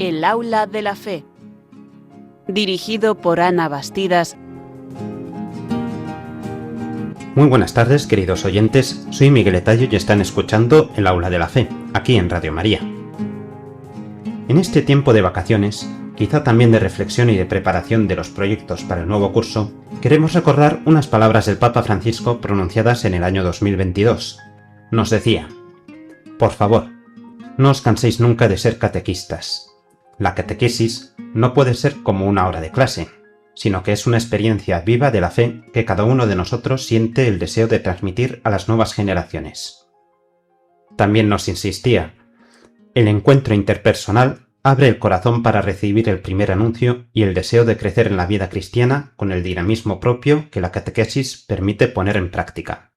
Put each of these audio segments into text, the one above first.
El Aula de la Fe, dirigido por Ana Bastidas. Muy buenas tardes, queridos oyentes. Soy Miguel Etayo y están escuchando El Aula de la Fe, aquí en Radio María. En este tiempo de vacaciones, quizá también de reflexión y de preparación de los proyectos para el nuevo curso, queremos recordar unas palabras del Papa Francisco pronunciadas en el año 2022. Nos decía: por favor, no os canséis nunca de ser catequistas. La catequesis no puede ser como una hora de clase, sino que es una experiencia viva de la fe que cada uno de nosotros siente el deseo de transmitir a las nuevas generaciones. También nos insistía: el encuentro interpersonal abre el corazón para recibir el primer anuncio y el deseo de crecer en la vida cristiana con el dinamismo propio que la catequesis permite poner en práctica.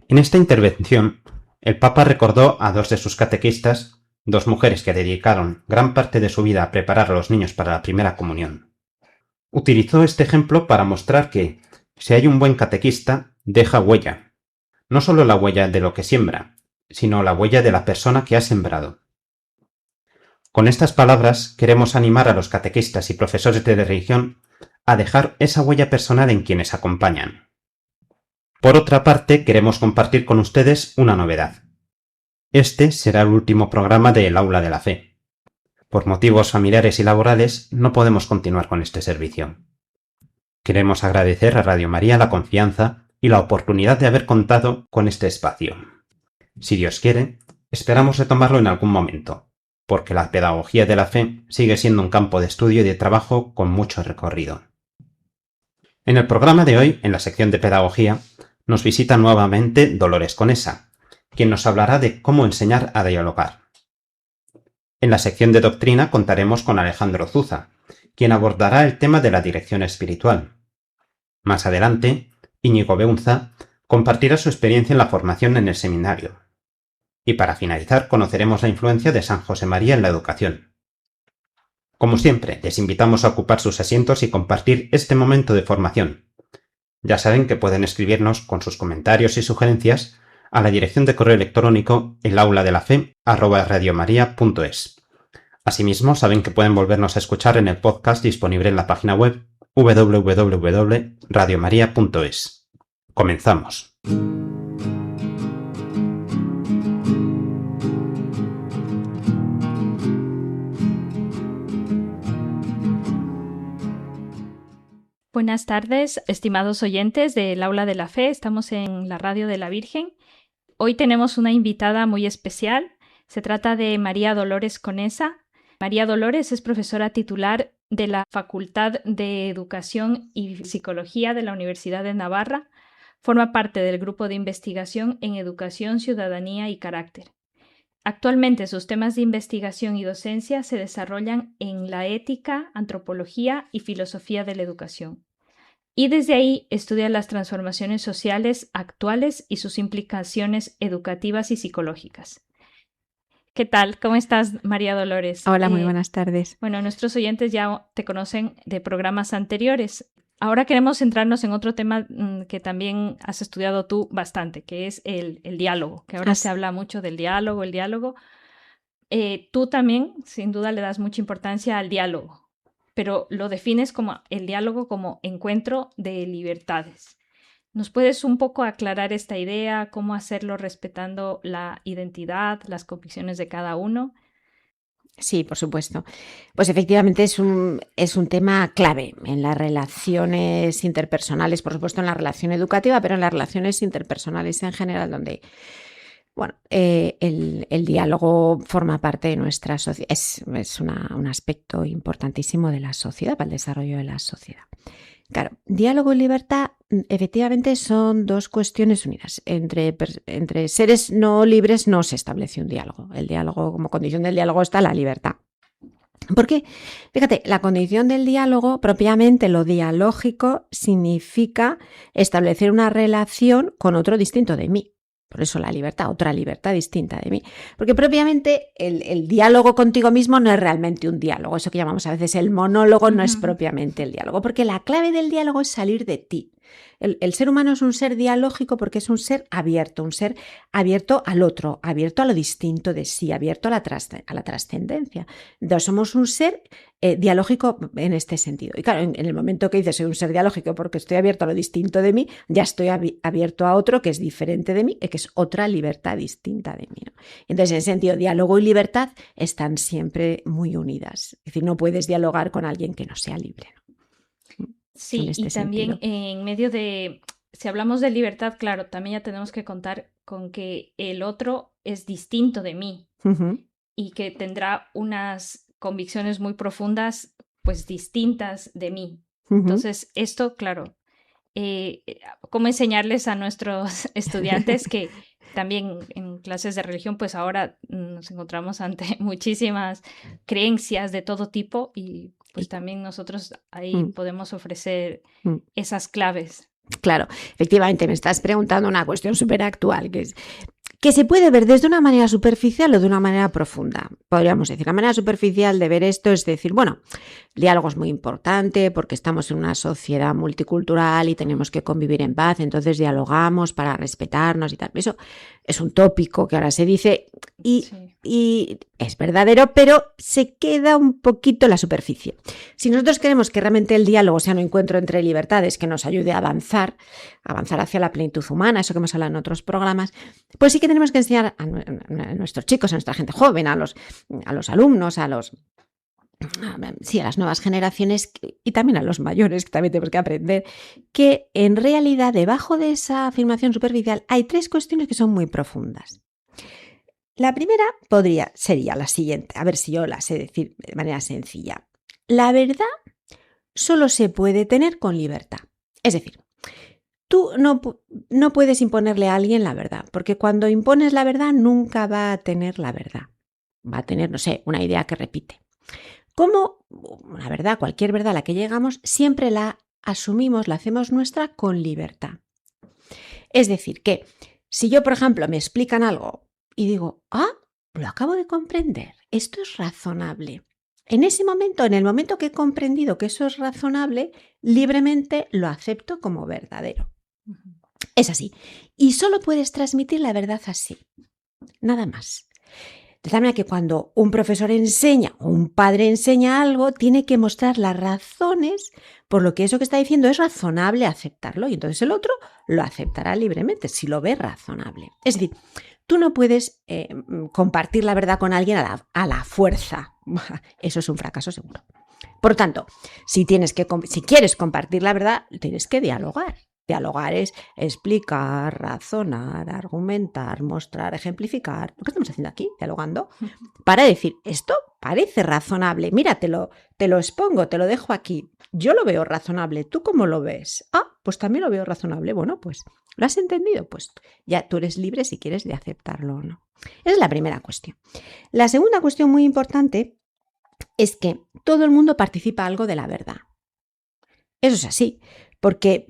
En esta intervención, el Papa recordó a dos de sus catequistas, dos mujeres que dedicaron gran parte de su vida a preparar a los niños para la primera comunión. Utilizó este ejemplo para mostrar que, si hay un buen catequista, deja huella. No solo la huella de lo que siembra, sino la huella de la persona que ha sembrado. Con estas palabras queremos animar a los catequistas y profesores de religión a dejar esa huella personal en quienes acompañan. Por otra parte, queremos compartir con ustedes una novedad. Este será el último programa de El Aula de la Fe. Por motivos familiares y laborales no podemos continuar con este servicio. Queremos agradecer a Radio María la confianza y la oportunidad de haber contado con este espacio. Si Dios quiere, esperamos retomarlo en algún momento, porque la pedagogía de la fe sigue siendo un campo de estudio y de trabajo con mucho recorrido. En el programa de hoy, en la sección de pedagogía, nos visita nuevamente Dolores Conesa, quien nos hablará de cómo enseñar a dialogar. En la sección de doctrina contaremos con Alejandro Zuza, quien abordará el tema de la dirección espiritual. Más adelante, Íñigo Beunza compartirá su experiencia en la formación en el seminario. Y para finalizar, conoceremos la influencia de San José María en la educación. Como siempre, les invitamos a ocupar sus asientos y compartir este momento de formación. Ya saben que pueden escribirnos con sus comentarios y sugerencias a la dirección de correo electrónico elauladelafe@radiomaria.es. Asimismo, saben que pueden volvernos a escuchar en el podcast disponible en la página web www.radiomaria.es. Comenzamos. Buenas tardes, estimados oyentes del Aula de la Fe. Estamos en la Radio de la Virgen. Hoy tenemos una invitada muy especial. Se trata de María Dolores Conesa. María Dolores es profesora titular de la Facultad de Educación y Psicología de la Universidad de Navarra. Forma parte del grupo de investigación en Educación, Ciudadanía y Carácter. Actualmente sus temas de investigación y docencia se desarrollan en la ética, antropología y filosofía de la educación. Y desde ahí estudia las transformaciones sociales actuales y sus implicaciones educativas y psicológicas. ¿Qué tal? ¿Cómo estás, María Dolores? Hola, muy buenas tardes. Bueno, nuestros oyentes ya te conocen de programas anteriores. Ahora queremos centrarnos en otro tema que también has estudiado tú bastante, que es el diálogo, que ahora se habla mucho del diálogo, el diálogo. Tú también, sin duda, le das mucha importancia al diálogo, pero lo defines como el diálogo como encuentro de libertades. ¿Nos puedes un poco aclarar esta idea, cómo hacerlo respetando la identidad, las convicciones de cada uno? Sí, por supuesto. Pues efectivamente es un tema clave en las relaciones interpersonales, por supuesto en la relación educativa, pero en las relaciones interpersonales en general, donde el diálogo forma parte de nuestra sociedad, es un aspecto importantísimo de la sociedad, para el desarrollo de la sociedad. Claro, diálogo y libertad efectivamente son dos cuestiones unidas. Entre seres no libres no se establece un diálogo. El diálogo, como condición del diálogo, está la libertad. Porque, fíjate, la condición del diálogo, propiamente lo dialógico, significa establecer una relación con otro distinto de mí. Por eso la libertad, otra libertad distinta de mí. Porque propiamente el diálogo contigo mismo no es realmente un diálogo. Eso que llamamos a veces el monólogo no es propiamente el diálogo. Porque la clave del diálogo es salir de ti. El ser humano es un ser dialógico porque es un ser abierto al otro, abierto a lo distinto de sí, abierto a la trascendencia. Entonces somos un ser dialógico en este sentido. Y claro, en el momento que dices soy un ser dialógico porque estoy abierto a lo distinto de mí, ya estoy abierto a otro que es diferente de mí y que es otra libertad distinta de mí, ¿no? Entonces, en ese sentido, diálogo y libertad están siempre muy unidas. Es decir, no puedes dialogar con alguien que no sea libre, ¿no? Sí, y también en medio de, si hablamos de libertad, claro, también ya tenemos que contar con que el otro es distinto de mí y que tendrá unas convicciones muy profundas, pues distintas de mí. Entonces, esto, claro, ¿cómo enseñarles a nuestros estudiantes que también en clases de religión, pues ahora nos encontramos ante muchísimas creencias de todo tipo y pues también nosotros ahí podemos ofrecer esas claves? Claro, efectivamente, me estás preguntando una cuestión súper actual, que se puede ver desde una manera superficial o de una manera profunda. Podríamos decir, la manera superficial de ver esto es decir, bueno, el diálogo es muy importante porque estamos en una sociedad multicultural y tenemos que convivir en paz, entonces dialogamos para respetarnos y tal. Eso es un tópico que ahora se dice y es verdadero, pero se queda un poquito en la superficie. Si nosotros queremos que realmente el diálogo sea un encuentro entre libertades que nos ayude a avanzar hacia la plenitud humana, eso que hemos hablado en otros programas, pues sí que tenemos que enseñar a nuestros chicos, a nuestra gente joven, a los alumnos, a las nuevas generaciones y también a los mayores, que también tenemos que aprender, que en realidad debajo de esa afirmación superficial hay 3 cuestiones que son muy profundas. La primera sería la siguiente, a ver si yo la sé decir de manera sencilla. La verdad solo se puede tener con libertad. Es decir, tú no puedes imponerle a alguien la verdad, porque cuando impones la verdad nunca va a tener la verdad. Va a tener, no sé, una idea que repite. Como una verdad, cualquier verdad a la que llegamos, siempre la asumimos, la hacemos nuestra con libertad. Es decir, que si yo, por ejemplo, me explican algo y digo, lo acabo de comprender, esto es razonable. En ese momento, en el momento que he comprendido que eso es razonable, libremente lo acepto como verdadero. Es así. Y solo puedes transmitir la verdad así. Nada más. De tal manera que cuando un profesor enseña o un padre enseña algo, tiene que mostrar las razones por lo que eso que está diciendo es razonable aceptarlo. Y entonces el otro lo aceptará libremente si lo ve razonable. Es decir, tú no puedes compartir la verdad con alguien a la fuerza. Eso es un fracaso seguro. Por tanto, si quieres compartir la verdad, tienes que dialogar. Dialogar es explicar, razonar, argumentar, mostrar, ejemplificar. Lo que estamos haciendo aquí, dialogando, para decir, esto parece razonable. Mira, te lo expongo, te lo dejo aquí. Yo lo veo razonable. ¿Tú cómo lo ves? Pues también lo veo razonable. Bueno, pues, ¿lo has entendido? Pues ya tú eres libre si quieres de aceptarlo o no. Esa es la primera cuestión. La segunda cuestión muy importante es que todo el mundo participa algo de la verdad. Eso es así. Porque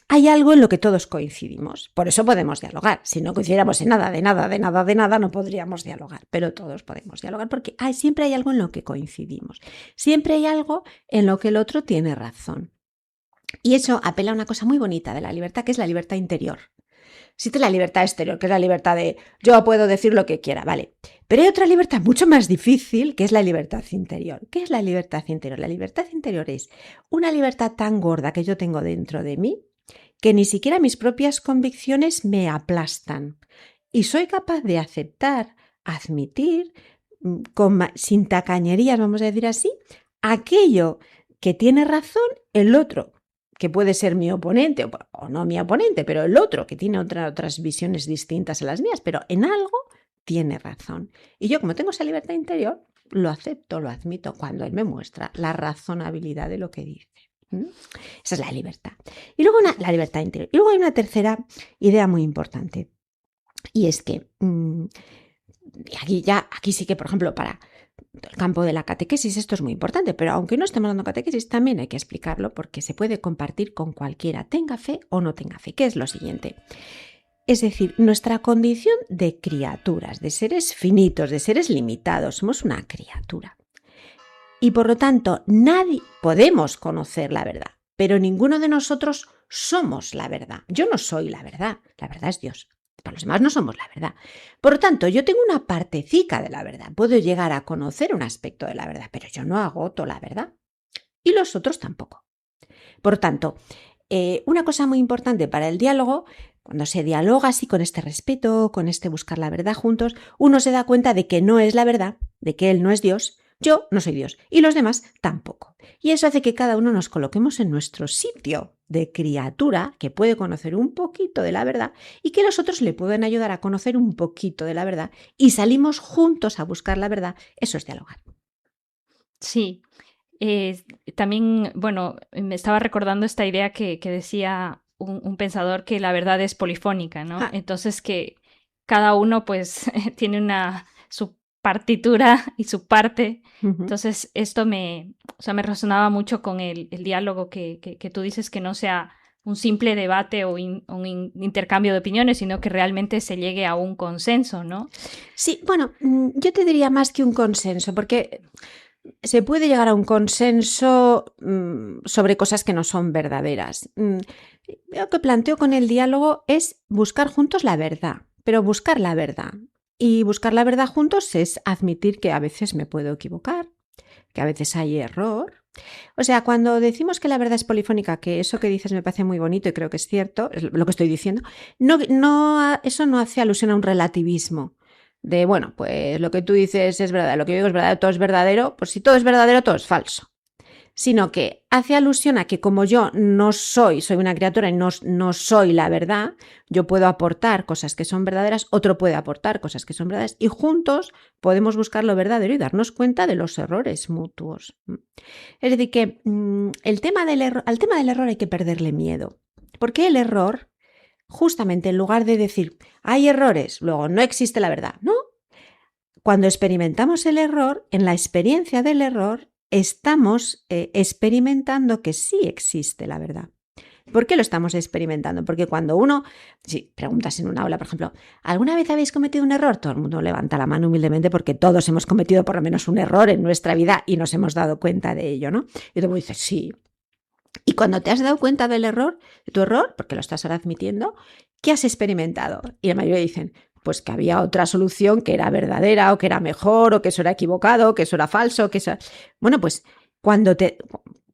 hay algo en lo que todos coincidimos. Por eso podemos dialogar. Si no coincidiéramos en nada, de nada, no podríamos dialogar. Pero todos podemos dialogar porque siempre hay algo en lo que coincidimos. Siempre hay algo en lo que el otro tiene razón. Y eso apela a una cosa muy bonita de la libertad, que es la libertad interior. Existe la libertad exterior, que es la libertad de yo puedo decir lo que quiera, vale. Pero hay otra libertad mucho más difícil, que es la libertad interior. ¿Qué es la libertad interior? La libertad interior es una libertad tan gorda que yo tengo dentro de mí que ni siquiera mis propias convicciones me aplastan. Y soy capaz de aceptar, admitir, sin tacañerías, vamos a decir así, aquello que tiene razón el otro, que puede ser mi oponente o no mi oponente, pero el otro que tiene otras visiones distintas a las mías, pero en algo tiene razón. Y yo, como tengo esa libertad interior, lo acepto, lo admito cuando él me muestra la razonabilidad de lo que dice. Esa es la libertad. Y luego la libertad interior. Y luego hay una tercera idea muy importante. Y es que aquí sí que, por ejemplo, para el campo de la catequesis esto es muy importante, pero aunque no estemos dando catequesis también hay que explicarlo porque se puede compartir con cualquiera, tenga fe o no tenga fe, que es lo siguiente. Es decir, nuestra condición de criaturas, de seres finitos, de seres limitados, somos una criatura. Y por lo tanto, nadie podemos conocer la verdad. pero ninguno de nosotros somos la verdad. Yo no soy la verdad es Dios. Para los demás no somos la verdad. Por lo tanto, yo tengo una partecica de la verdad. Puedo llegar a conocer un aspecto de la verdad, pero yo no agoto la verdad. Y los otros tampoco. Por tanto, una cosa muy importante para el diálogo, cuando se dialoga así con este respeto, con este buscar la verdad juntos, uno se da cuenta de que no es la verdad, de que él no es Dios, yo no soy Dios y los demás tampoco. Y eso hace que cada uno nos coloquemos en nuestro sitio de criatura que puede conocer un poquito de la verdad y que los otros le pueden ayudar a conocer un poquito de la verdad y salimos juntos a buscar la verdad. Eso es dialogar. Sí. También, bueno, me estaba recordando esta idea que decía un pensador, que la verdad es polifónica, ¿no? Entonces que cada uno pues tiene su partitura y su parte. Entonces esto me resonaba mucho con el diálogo que tú dices, que no sea un simple debate o un intercambio de opiniones, sino que realmente se llegue a un consenso, ¿no? Sí, bueno, yo te diría más que un consenso, porque se puede llegar a un consenso sobre cosas que no son verdaderas. Lo que planteo con el diálogo es buscar juntos la verdad, pero buscar la verdad. Y buscar la verdad juntos es admitir que a veces me puedo equivocar, que a veces hay error. O sea, cuando decimos que la verdad es polifónica, que eso que dices me parece muy bonito y creo que es cierto, es lo que estoy diciendo, eso no hace alusión a un relativismo. De, bueno, pues lo que tú dices es verdad, lo que yo digo es verdad, todo es verdadero, pues si todo es verdadero, todo es falso. Sino que hace alusión a que como yo no soy una criatura y no soy la verdad, yo puedo aportar cosas que son verdaderas, otro puede aportar cosas que son verdaderas y juntos podemos buscar lo verdadero y darnos cuenta de los errores mutuos. Es decir, que al tema del error hay que perderle miedo, porque el error, justamente en lugar de decir hay errores, luego no existe la verdad, ¿no? Cuando experimentamos el error, en la experiencia del error, estamos experimentando que sí existe la verdad. ¿Por qué lo estamos experimentando? Porque cuando si preguntas en un aula, por ejemplo, ¿alguna vez habéis cometido un error? Todo el mundo levanta la mano humildemente porque todos hemos cometido por lo menos un error en nuestra vida y nos hemos dado cuenta de ello, ¿no? Y tú dices, sí. Y cuando te has dado cuenta del error, de tu error, porque lo estás ahora admitiendo, ¿qué has experimentado? Y la mayoría dicen, pues que había otra solución que era verdadera o que era mejor o que eso era equivocado, que eso era falso, que eso... Bueno, pues cuando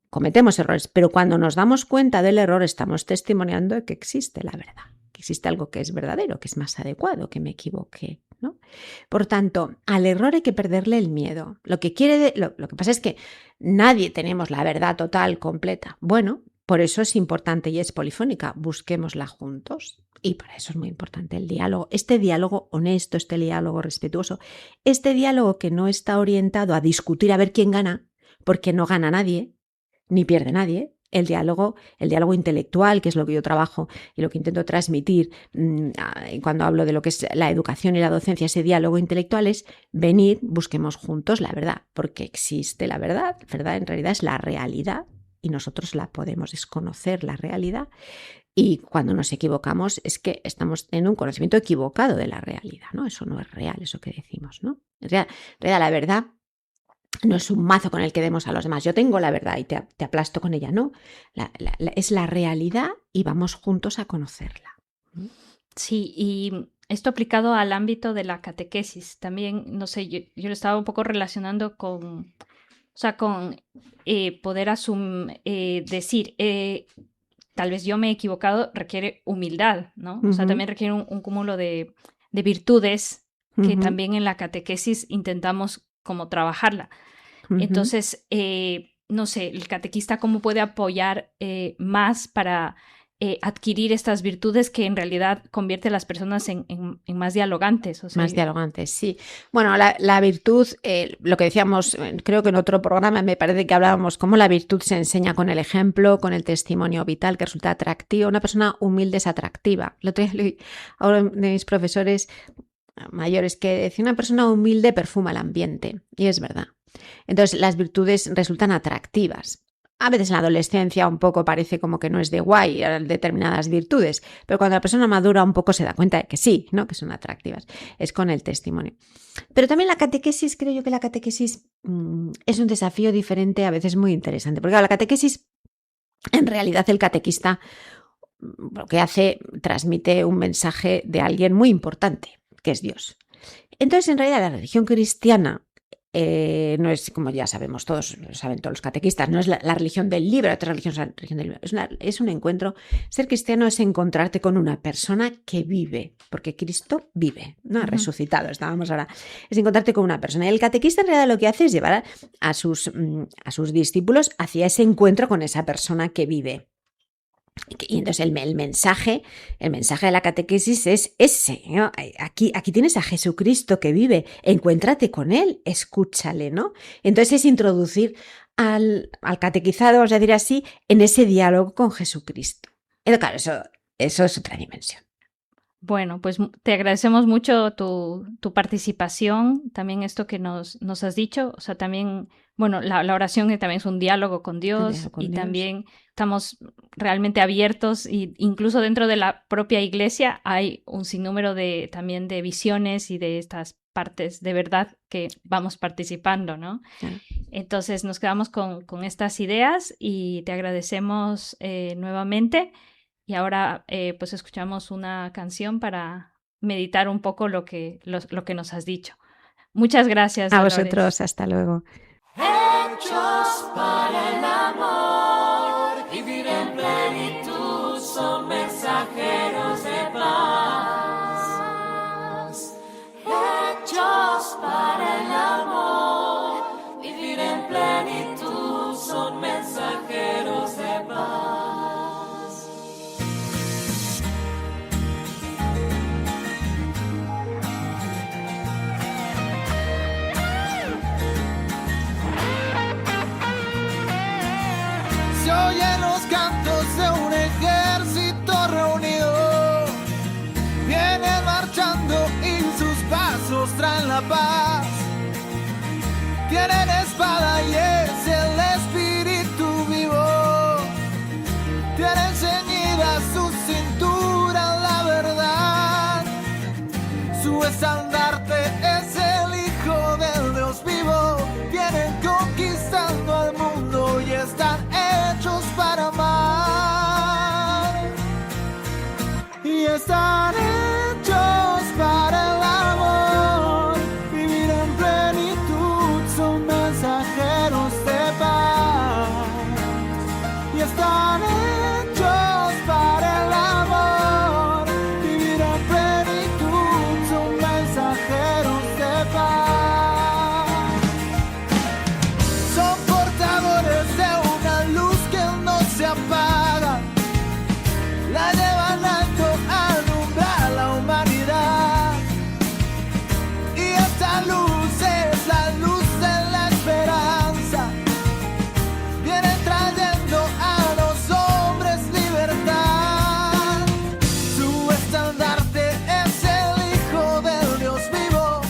cometemos errores, pero cuando nos damos cuenta del error estamos testimoniando de que existe la verdad, que existe algo que es verdadero, que es más adecuado, que me equivoqué, ¿no? Por tanto, al error hay que perderle el miedo. Lo que pasa es que nadie tenemos la verdad total, completa. Bueno, por eso es importante y es polifónica. Busquémosla juntos. Y para eso es muy importante el diálogo. Este diálogo honesto, este diálogo respetuoso, este diálogo que no está orientado a discutir a ver quién gana, porque no gana nadie, ni pierde nadie. El diálogo intelectual, que es lo que yo trabajo y lo que intento transmitir cuando hablo de lo que es la educación y la docencia, ese diálogo intelectual es venir, busquemos juntos la verdad, porque existe la verdad. La verdad en realidad es la realidad y nosotros la podemos desconocer, la realidad. Y cuando nos equivocamos es que estamos en un conocimiento equivocado de la realidad, ¿no? Eso no es real, eso que decimos, ¿no? En realidad, la verdad no es un mazo con el que demos a los demás. Yo tengo la verdad y te aplasto con ella, ¿no? Es la realidad y vamos juntos a conocerla. Sí, y esto aplicado al ámbito de la catequesis también, no sé, yo lo estaba un poco relacionando con poder decir, tal vez yo me he equivocado, requiere humildad, ¿no? O sea, también requiere un cúmulo de virtudes que también en la catequesis intentamos como trabajarla. Entonces, no sé, el catequista cómo puede apoyar más para adquirir estas virtudes que en realidad convierte a las personas en más dialogantes. O sea, más dialogantes, sí. Bueno, la virtud, lo que decíamos, creo que en otro programa me parece que hablábamos cómo la virtud se enseña con el ejemplo, con el testimonio vital, que resulta atractivo. Una persona humilde es atractiva. Lo otro día leí a uno de mis profesores mayores que decía, una persona humilde perfuma el ambiente. Y es verdad. Entonces, las virtudes resultan atractivas. A veces en la adolescencia un poco parece como que no es de guay determinadas virtudes, pero cuando la persona madura un poco se da cuenta de que sí, ¿no? Que son atractivas. Es con el testimonio. Pero también la catequesis, creo yo que la catequesis es un desafío diferente, a veces muy interesante. Porque claro, la catequesis En realidad el catequista lo que hace, transmite un mensaje de alguien muy importante, que es Dios. Entonces, en realidad, la religión cristiana no es, como ya sabemos todos, lo saben todos los catequistas, no es la religión del libro, otra religión es la religión del libro, es un encuentro. Ser cristiano es encontrarte con una persona que vive, porque Cristo vive, no ha resucitado, estábamos ahora, es encontrarte con una persona. Y el catequista en realidad lo que hace es llevar a sus discípulos hacia ese encuentro con esa persona que vive. Y entonces el mensaje de la catequesis es ese, ¿no? Aquí tienes a Jesucristo que vive, encuéntrate con él, escúchale, ¿no? Entonces es introducir al catequizado, vamos a decir así, en ese diálogo con Jesucristo. Pero claro, eso es otra dimensión. Bueno, pues te agradecemos mucho tu participación, también esto que nos has dicho, o sea, también, bueno, la oración que también es un diálogo con Dios y también estamos realmente abiertos y incluso dentro de la propia iglesia hay un sinnúmero también de visiones y de estas partes de verdad que vamos participando, ¿no? Entonces nos quedamos con estas ideas y te agradecemos nuevamente. Y ahora pues escuchamos una canción para meditar un poco lo que nos has dicho. Muchas gracias, A Dolores. vosotros, hasta luego. Hechos para el amor, vivir en plenitud, son mensajeros de paz. Hechos para el amor, vivir en plenitud, son mensajeros de paz. Se oyen los cantos de un ejército reunido, vienen marchando y sus pasos traen la paz. Tienen espada y es el espíritu vivo, tienen ceñida su cintura la verdad, su estandarte es el Hijo del Dios vivo. Vienen conquistando al mundo y están hechos para amar, y están hechos para el amor, vivir en plenitud, son mensajeros de paz, y están hechos para el amor, vivir en plenitud, son mensajeros de paz. Son portadores de una luz que no se apaga, la llevan alto a alumbrar la humanidad, y esta luz es la luz de la esperanza, viene trayendo a los hombres libertad, su estandarte es el Hijo del Dios vivo,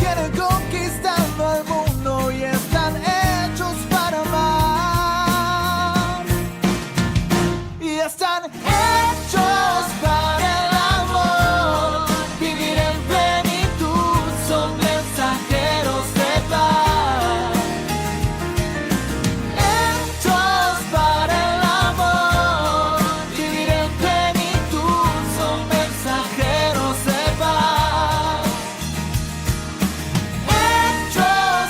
vienen conquistando al mundo y están hechos para amar, y están hechos para el amor, vivir en plenitud, son mensajeros de paz, hechos para el amor, vivir en plenitud, son mensajeros de paz, hechos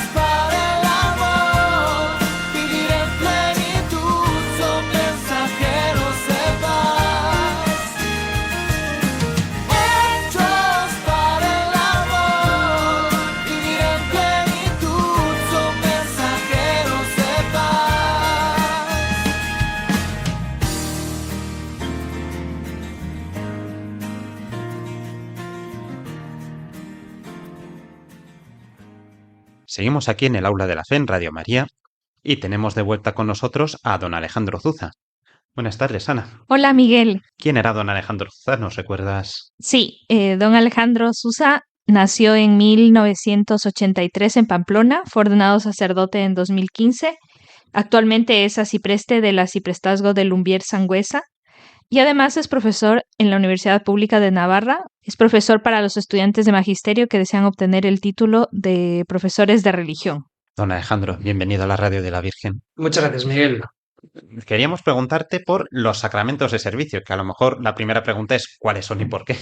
para el amor, vivir en plenitud, son mensajeros de paz, hechos para el amor, vivir en plenitud, son mensajeros de Seguimos aquí en el Aula de la Fe en Radio María y tenemos de vuelta con nosotros a don Alejandro Zuza. Buenas tardes, Ana. Hola, Miguel. ¿Quién era don Alejandro Zuza? ¿Nos recuerdas? Sí, don Alejandro Zuza nació en 1983 en Pamplona, fue ordenado sacerdote en 2015. Actualmente es arcipreste del arciprestazgo de Lumbier Sangüesa y además es profesor en la Universidad Pública de Navarra. Es profesor para los estudiantes de magisterio que desean obtener el título de profesores de religión. Don Alejandro, bienvenido a la Radio de la Virgen. Muchas gracias, Miguel. queríamos preguntarte por los sacramentos de servicio, que a lo mejor la primera pregunta es ¿cuáles son y por qué?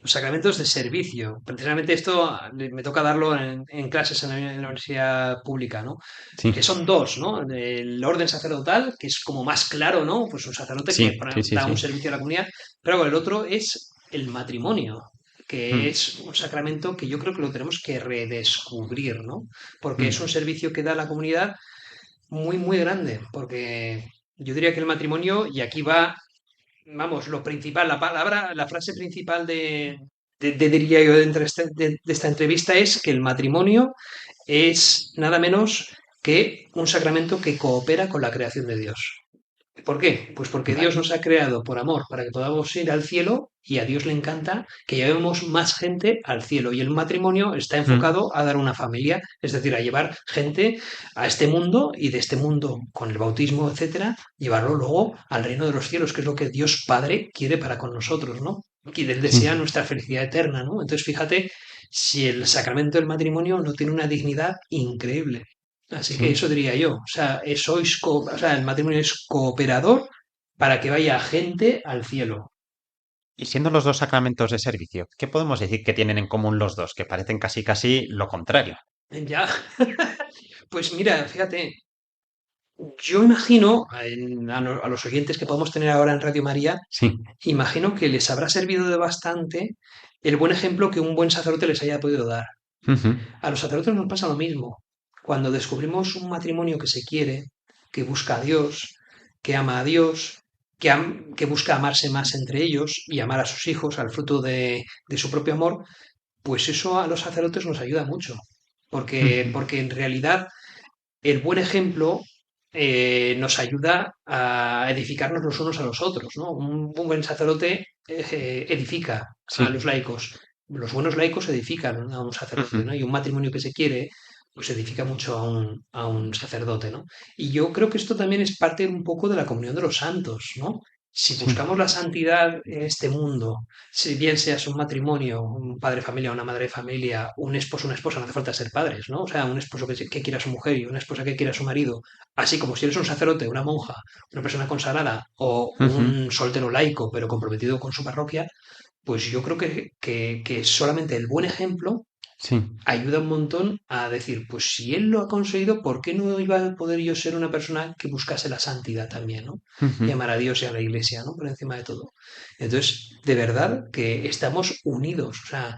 Los sacramentos de servicio. Precisamente esto me toca darlo en clases en la universidad pública, ¿no? Sí, Que son dos, ¿no? El orden sacerdotal, que es como más claro, ¿no? Pues un sacerdote que sí, sí, sí, da un sí. servicio a la comunidad. Pero el otro es el matrimonio, que Mm, es un sacramento que yo creo que lo tenemos que redescubrir, ¿no? Porque es un mm, servicio que da a la comunidad muy, muy grande. Porque yo diría que el matrimonio, y aquí va, vamos, lo principal, la palabra, la frase principal diría yo, de esta entrevista es que el matrimonio es nada menos que un sacramento que coopera con la creación de Dios. ¿Por qué? Pues porque Dios vale. nos ha creado por amor, para que podamos ir al cielo y a Dios le encanta que llevemos más gente al cielo. Y el matrimonio está Mm, enfocado a dar una familia, es decir, a llevar gente a este mundo y de este mundo, con el bautismo, etcétera, llevarlo luego al reino de los cielos, que es lo que Dios Padre quiere para con nosotros, ¿no? Y Él sí, desea nuestra felicidad eterna, ¿no? Entonces, fíjate si el sacramento del matrimonio no tiene una dignidad increíble. Así que sí. eso diría yo. O sea, o sea, el matrimonio es cooperador para que vaya gente al cielo. Y siendo los dos sacramentos de servicio, ¿qué podemos decir que tienen en común los dos? Que parecen casi casi lo contrario. Ya. Pues mira, fíjate, yo imagino a los oyentes que podemos tener ahora en Radio María, Sí. imagino que les habrá servido de bastante el buen ejemplo que un buen sacerdote les haya podido dar. Ujú, A los sacerdotes nos pasa lo mismo. Cuando descubrimos un matrimonio que se quiere, que busca a Dios, que ama a Dios, que busca amarse más entre ellos y amar a sus hijos al fruto de su propio amor, pues eso a los sacerdotes nos ayuda mucho. Porque, ujú. porque en realidad el buen ejemplo nos ayuda a edificarnos los unos a los otros, ¿no? Un buen sacerdote edifica a Sí. los laicos. Los buenos laicos edifican a un sacerdote, Ujú, ¿no? Y un matrimonio que se quiere, pues edifica mucho a un sacerdote, ¿no? Y yo creo que esto también es parte un poco de la comunión de los santos, ¿no? Si sí. buscamos la santidad en este mundo, si bien seas un matrimonio, un padre de familia, una madre de familia, un esposo, una esposa, no hace falta ser padres, ¿no? O sea, un esposo que quiera a su mujer y una esposa que quiera a su marido, así como si eres un sacerdote, una monja, una persona consagrada o Ujú, un soltero laico, pero comprometido con su parroquia, pues yo creo que solamente el buen ejemplo sí. ayuda un montón a decir, pues si él lo ha conseguido, ¿por qué no iba a poder yo ser una persona que buscase la santidad también, ¿no? Y Ujú. amar a Dios y a la Iglesia, ¿no? Por encima de todo. Entonces, de verdad que estamos unidos, o sea,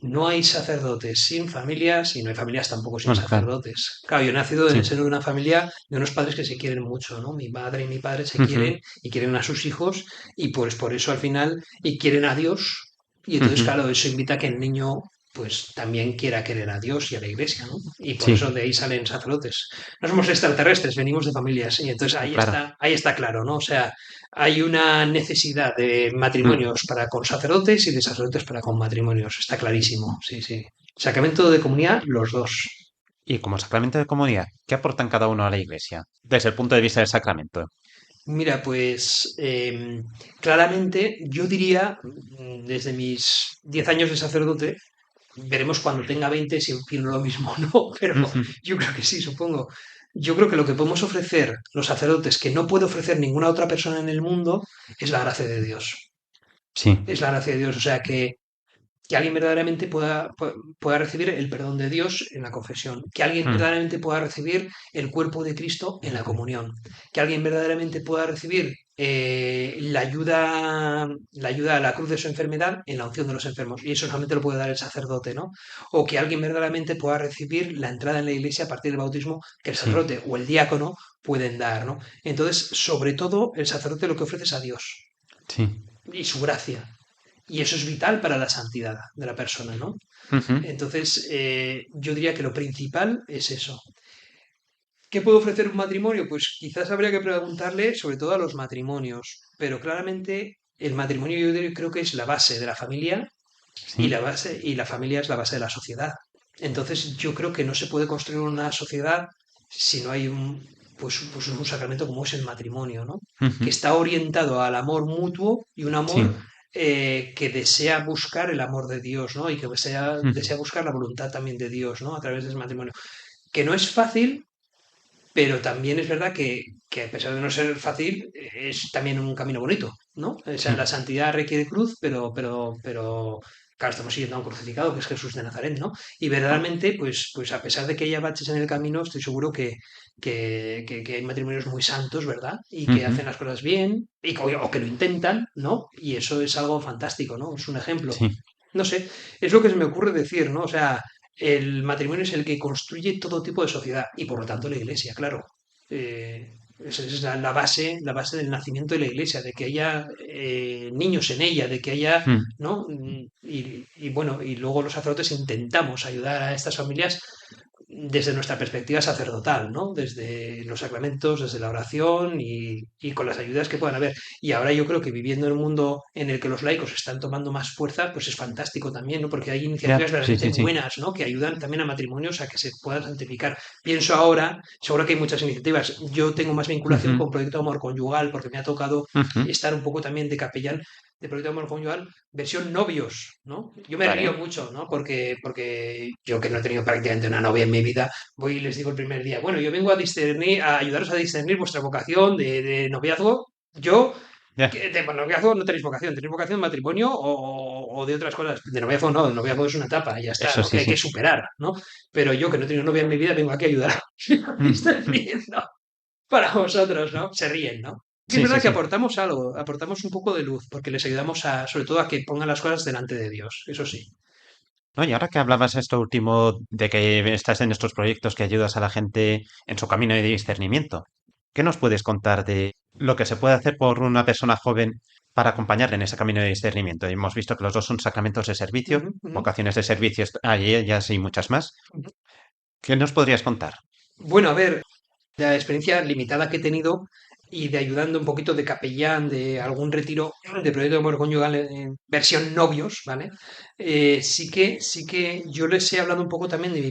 no hay sacerdotes sin familias y no hay familias tampoco sin Bueno, claro. sacerdotes. Claro, yo he nacido en el Sí. seno de una familia de unos padres que se quieren mucho, ¿no? Mi madre y mi padre se Ujú, quieren y quieren a sus hijos y pues por eso al final y quieren a Dios y entonces, ujú. claro, eso invita a que el niño pues también quiera querer a Dios y a la Iglesia, ¿no? Y por eso Sí, de ahí salen sacerdotes. No somos extraterrestres, venimos de familias. Y entonces claro. ahí está claro, ¿no? O sea, hay una necesidad de Mm. matrimonios para con sacerdotes y de sacerdotes para con matrimonios. Está clarísimo, sí, sí. Sacramento de comunidad, los dos. Y como sacramento de comunidad, ¿qué aportan cada uno a la Iglesia? Desde el punto de vista del sacramento. Mira, pues claramente yo diría, desde mis 10 años de sacerdote, veremos cuando tenga 20 si opino lo mismo o no, pero Ujú. yo creo que sí, supongo. Yo creo que lo que podemos ofrecer los sacerdotes, que no puede ofrecer ninguna otra persona en el mundo, es la gracia de Dios. Sí. Es la gracia de Dios. O sea, que alguien verdaderamente pueda recibir el perdón de Dios en la confesión, que alguien Mm. verdaderamente pueda recibir el cuerpo de Cristo en la comunión, que alguien verdaderamente pueda recibir la ayuda a la cruz de su enfermedad en la unción de los enfermos, y eso solamente lo puede dar el sacerdote, ¿no? O que alguien verdaderamente pueda recibir la entrada en la iglesia a partir del bautismo que el Sí. sacerdote o el diácono pueden dar, ¿no? Entonces, sobre todo, el sacerdote lo que ofrece es a Dios Sí. y su gracia. Y eso es vital para la santidad de la persona, ¿no? Ujú. Entonces, yo diría que lo principal es eso. ¿Qué puede ofrecer un matrimonio? Pues quizás habría que preguntarle sobre todo a los matrimonios, pero claramente el matrimonio creo que es la base de la familia y Sí. la familia es la base de la sociedad. Entonces, yo creo que no se puede construir una sociedad si no hay pues un sacramento como es el matrimonio, ¿no? Que Ujú. está orientado al amor mutuo y un Sí. amor que desea buscar el amor de Dios, ¿no? Y que Ujú. desea buscar la voluntad también de Dios, ¿no? A través del matrimonio. Que no es fácil, pero también es verdad que a pesar de no ser fácil, es también un camino bonito, ¿no? O sea, la Mm. santidad requiere cruz, claro, estamos siguiendo a un crucificado, que es Jesús de Nazaret, ¿no? Y verdaderamente, pues a pesar de que haya baches en el camino, estoy seguro que hay matrimonios muy santos, ¿verdad? Y que Ujú. hacen las cosas bien, o que lo intentan, ¿no? Y eso es algo fantástico, ¿no? Es un ejemplo. Sí, No sé, es lo que se me ocurre decir, ¿no? O sea, el matrimonio es el que construye todo tipo de sociedad y por lo tanto la iglesia, claro. Esa es la base del nacimiento de la iglesia, de que haya niños en ella, de que haya, mm, ¿no? Y bueno, y luego los sacerdotes intentamos ayudar a estas familias desde nuestra perspectiva sacerdotal, ¿no? Desde los sacramentos, desde la oración y con las ayudas que puedan haber. Y ahora yo creo que viviendo en un mundo en el que los laicos están tomando más fuerza, pues es fantástico también, ¿no? Porque hay ya, iniciativas sí, realmente sí, sí. buenas, ¿no? Que ayudan también a matrimonios a que se puedan santificar. Pienso ahora, seguro que hay muchas iniciativas. Yo tengo más vinculación Ujú, con Proyecto Amor Conyugal porque me ha tocado ujú. estar un poco también de capellán de Proyecto Amor Conyugal, versión novios, ¿no? Yo me río Vale. mucho, ¿no? Porque yo que no he tenido prácticamente una novia en mi vida, voy y les digo el primer día, bueno, yo vengo a discernir, a ayudaros a discernir vuestra vocación de noviazgo. Yo, Ya. que de noviazgo no tenéis vocación de matrimonio o de otras cosas. De noviazgo no, de noviazgo es una etapa, ya está, Eso ¿no? Que sí, hay que sí. superar, ¿no? Pero yo que no he tenido novia en mi vida, vengo aquí a ayudar a Mm, discernir, ¿no? Para vosotros, ¿no? Se ríen, ¿no? Y es sí, sí, verdad que sí. aportamos algo, aportamos un poco de luz, porque les ayudamos sobre todo a que pongan las cosas delante de Dios, eso sí. No, y ahora que hablabas esto último de que estás en estos proyectos que ayudas a la gente en su camino de discernimiento, ¿qué nos puedes contar de lo que se puede hacer por una persona joven para acompañarle en ese camino de discernimiento? Hemos visto que los dos son sacramentos de servicio, Ujú, ujú, vocaciones de servicio, hay ellas y muchas más. ujú. ¿Qué nos podrías contar? Bueno, a ver, la experiencia limitada que he tenido y de ayudando un poquito de capellán de algún retiro de proyecto de amor conyugal en versión novios, ¿vale? Sí que yo les he hablado un poco también de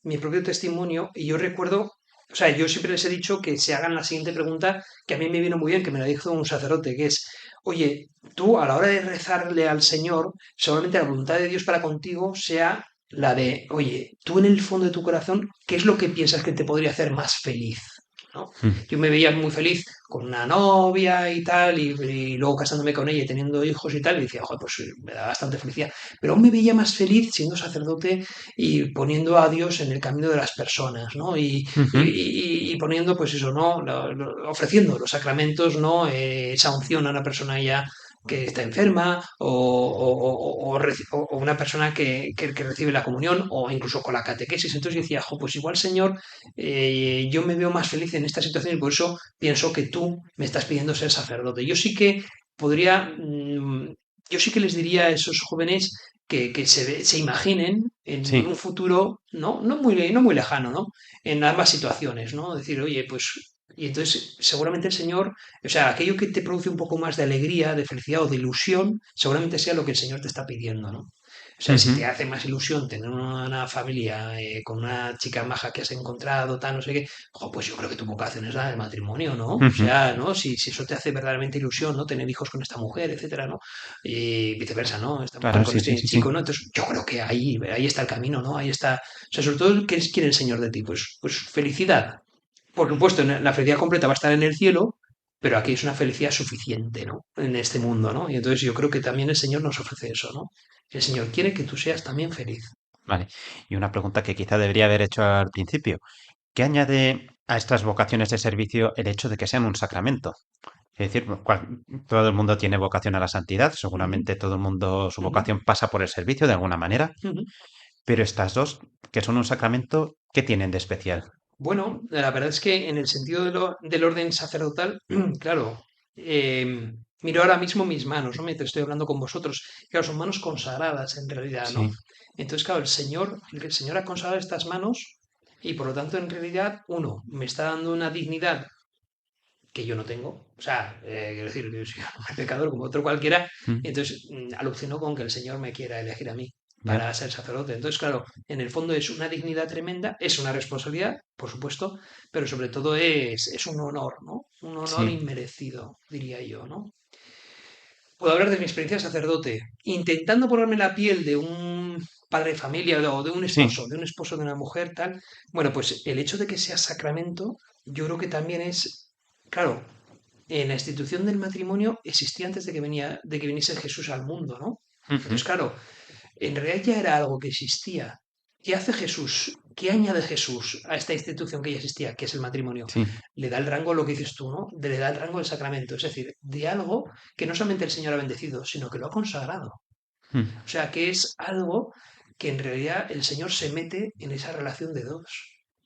mi propio testimonio y yo recuerdo, o sea, yo siempre les he dicho que se hagan la siguiente pregunta que a mí me vino muy bien, que me la dijo un sacerdote, que es, oye, tú a la hora de rezarle al Señor, seguramente la voluntad de Dios para contigo sea la de, oye, tú en el fondo de tu corazón, ¿qué es lo que piensas que te podría hacer más feliz? ¿No? Mm, Yo me veía muy feliz con una novia y tal, y luego casándome con ella y teniendo hijos y tal, y decía, ojo, pues me da bastante felicidad. Pero aún me veía más feliz siendo sacerdote y poniendo a Dios en el camino de las personas, ¿no? ujú. Y poniendo, pues eso, ¿no? Ofreciendo los sacramentos, ¿no? Esa unción a una persona ya que está enferma o una persona que recibe la comunión o incluso con la catequesis. Entonces yo decía, jo, pues igual Señor, yo me veo más feliz en esta situación y por eso pienso que tú me estás pidiendo ser sacerdote. Yo sí que podría, yo sí que les diría a esos jóvenes que se imaginen en Sí, un futuro no muy lejano, ¿no? En ambas situaciones, ¿no? Decir, oye, pues y entonces, seguramente el Señor, o sea, aquello que te produce un poco más de alegría, de felicidad o de ilusión, seguramente sea lo que el Señor te está pidiendo, ¿no? O sea, si te ujú, hace más ilusión tener una familia con una chica maja que has encontrado, tal, no sé qué, ojo, pues yo creo que tu vocación es la del matrimonio, ¿no? O ujú. sea, ¿no? Si eso te hace verdaderamente ilusión, ¿no? Tener hijos con esta mujer, etcétera, ¿no? Y viceversa, ¿no? Esta mujer Claro, con sí, sí, este sí, sí. chico, ¿no? Entonces, yo creo que ahí está el camino, ¿no? Ahí está. O sea, sobre todo, ¿qué quiere el Señor de ti? Pues felicidad, por supuesto, la felicidad completa va a estar en el cielo, pero aquí es una felicidad suficiente, ¿no? En este mundo, ¿no? Y entonces yo creo que también el Señor nos ofrece eso, ¿no? El Señor quiere que tú seas también feliz. Vale. Y una pregunta que quizá debería haber hecho al principio. ¿Qué añade a estas vocaciones de servicio el hecho de que sean un sacramento? Es decir, todo el mundo tiene vocación a la santidad, Ujú, seguramente todo el mundo su ujú, vocación pasa por el servicio de alguna manera, ujú. pero estas dos, que son un sacramento, ¿qué tienen de especial? Bueno, la verdad es que en el sentido del orden sacerdotal, claro, miro ahora mismo mis manos, ¿no? Mientras estoy hablando con vosotros. Claro, son manos consagradas en realidad, ¿no? Sí, Entonces, claro, el Señor ha consagrado estas manos y por lo tanto, en realidad, uno, me está dando una dignidad que yo no tengo. O sea, quiero decir, yo soy un pecador como otro cualquiera, mm, y entonces alucino con que el Señor me quiera elegir a mí ya, para ser sacerdote. Entonces, claro, en el fondo es una dignidad tremenda, es una responsabilidad, por supuesto, pero sobre todo es un honor, ¿no? Un honor sí, inmerecido, diría yo, ¿no? Puedo hablar de mi experiencia de sacerdote, intentando ponerme la piel de un padre de familia o de un sí, esposo, de una mujer, tal. Bueno, pues el hecho de que sea sacramento yo creo que también es, claro, en la institución del matrimonio existía antes de que viniese Jesús al mundo, ¿no? Entonces, Ujú. claro, en realidad ya era algo que existía. ¿Qué hace Jesús? ¿Qué añade Jesús a esta institución que ya existía, que es el matrimonio? Sí. Le da el rango, lo que dices tú, ¿no? Le da el rango del sacramento, es decir, de algo que no solamente el Señor ha bendecido, sino que lo ha consagrado. Mm. O sea, que es algo que en realidad el Señor se mete en esa relación de dos.